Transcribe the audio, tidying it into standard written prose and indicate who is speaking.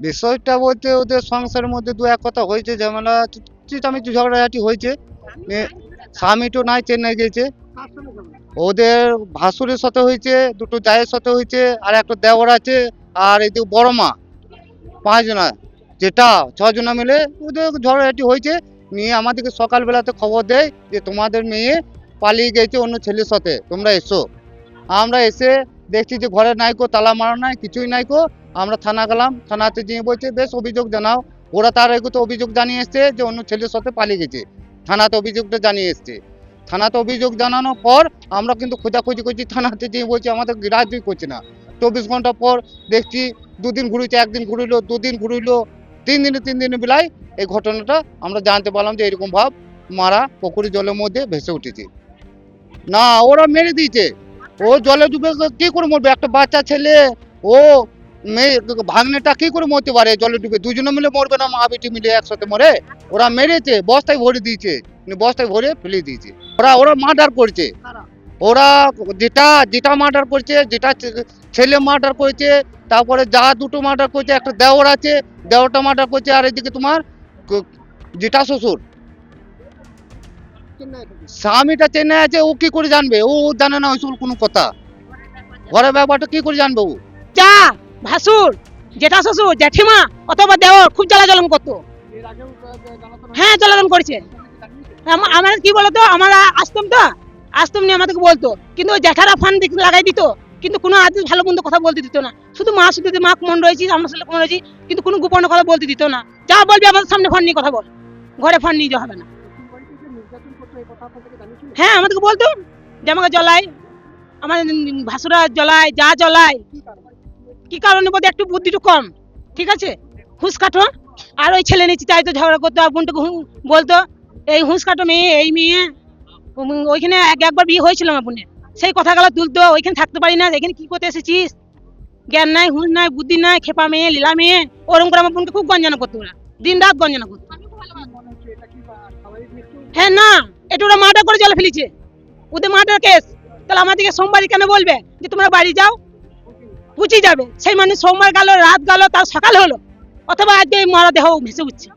Speaker 1: বিষয়টা বলতে ওদের সংসারের মধ্যে দু এক কথা হয়েছে, ঝামেলা চিটামিটি ঝগড়াঝাটি হয়েছে। স্বামী তো নাই, চেন্নাই গেছে। ওদের ভাসুরের সাথে হয়েছে, দুটো জায়ের সাথে হয়েছে, আর একটা দেওর আছে, আর এই যে বড় মা, 5 জনা, যেটা 6 জনা মিলে ওদের ঝগড়াঝাটি হয়েছে। নিয়ে আমাদেরকে সকালবেলাতে খবর দেয় যে তোমাদের মেয়ে পালিয়ে গেছে অন্য ছেলের সাথে, তোমরা এসো। আমরা এসে দেখছি যে ঘরে নাইকো, তালা মারা নাই, কিছুই নাইকো। আমরা থানা গেলাম, থানাতে গিয়ে বলছে বেশ অভিযোগ জানাও। ওরা তার আগে তো অভিযোগ জানিয়ে এসছে যে অন্য ছেলের সাথে পালিয়ে গেছে, থানাতে অভিযোগটা জানিয়ে এসছে। থানাতে অভিযোগ জানানোর পর আমরা কিন্তু খোঁজাখুঁজি করছি, থানাতে গিয়ে বলছি আমাদের গ্রাহ্যই করছে না। 24 ঘন্টা পর দেখছি 2 দিন ঘুরিয়েছে, 1 দিন ঘুরিলো, 2 দিন ঘুরিলো, 3 দিনে বেলায় এই ঘটনাটা আমরা জানতে পারলাম যে এরকম ভাব মারা পুকুরি জলের মধ্যে ভেসে উঠেছে। না, ওরা মেরে দিয়েছে। ও জলে ডুবে কি করে মরবে? একটা বাচ্চা ছেলে, ও মেয়ে ভাগ্নেটা কি করে মরতে পারে জলে ডুবে? দুজনে মিলে মরবে না, মা বেটি মিলে একসাথে মরে? ওরা মেরেছে, বস্তায় ভরে দিয়েছে, বস্তায় ভরে ফেলে দিয়েছে। ওরা মার্ডার করছে। ওরা যেটা মার্ডার করছে, যেটা ছেলে মার্ডার করেছে, তারপরে যা দুটো মার্ডার করছে, একটা দেওর আছে, দেওরটা মার্ডার করছে, আর এদিকে তোমার যেটা শ্বশুর, স্বামীটা চেন্নাই আছে, ও কি করে জানবে? ও জানে না ওইসব কোনো কথা, ঘরের ব্যাপারটা কি করে জানবে ও?
Speaker 2: যা ভাসুর, জেঠা শ্বশুর, জেঠিমা অথবা দেওর খুব জ্বালাজলম করতো। হ্যাঁ, জ্বালাজলম করেছে। আমার কি বলতো, আমরা আসতাম নিয়ে আমাদেরকে বলতো, কিন্তু ওই জ্যাঠারা ফান লাগাই দিত, কিন্তু কোনো আদমি ভালো মন্দ কথা বলতে দিত না। শুধু মা শুধু মা মন রয়েছি, আমরা সাথে মন রয়েছি, কিন্তু কোনো গোপন কথা বলতে দিত না। যা বলবি আমাদের সামনে ফোন নিয়ে কথা বল, ঘরে ফোন নিয়ে যাওয়া হবে না। হ্যাঁ, আমাদেরকে বলতো যে আমাকে জ্বলাই, আমার ভাসুরা জ্বলায়, যা জ্বলায়। কি কারণে বলতে একটু বুদ্ধিটা কম, ঠিক আছে, হুঁশ কাটো। আর ওই ছেলে নিচে চাইতো ঝগড়া করতো, আর বোনটাকে বলতো এই হুঁশ কাটো মেয়ে, এই মেয়ে। ওইখানে একবার বিয়ে হয়েছিল আমার বোনের, সেই কথাগুলো তুলতো। ওইখানে থাকতে পারি না, এখানে কি করতে এসেছিস, জ্ঞান নাই, হুঁশ নাই, বুদ্ধি নাই, খেপা মেয়ে, লীলা মেয়ে। ওরকম করে আমার বোনকে খুব গঞ্জনা করতো, ওরা দিন রাত গঞ্জনা করতো। হ্যাঁ, না, এটা ওরা মার্ডার করে জলে ফেলেছে, ওদের মার্ডার কেস। তাহলে আমাদেরকে সোমবারই কেন বলবে যে তোমরা বাড়ি যাও? বুঝে যাবে সেই মানুষ সোমবার গেল, রাত গেল, তার সকাল হলো, অথবা আজকে মারা দেহ ভেসে উঠছে।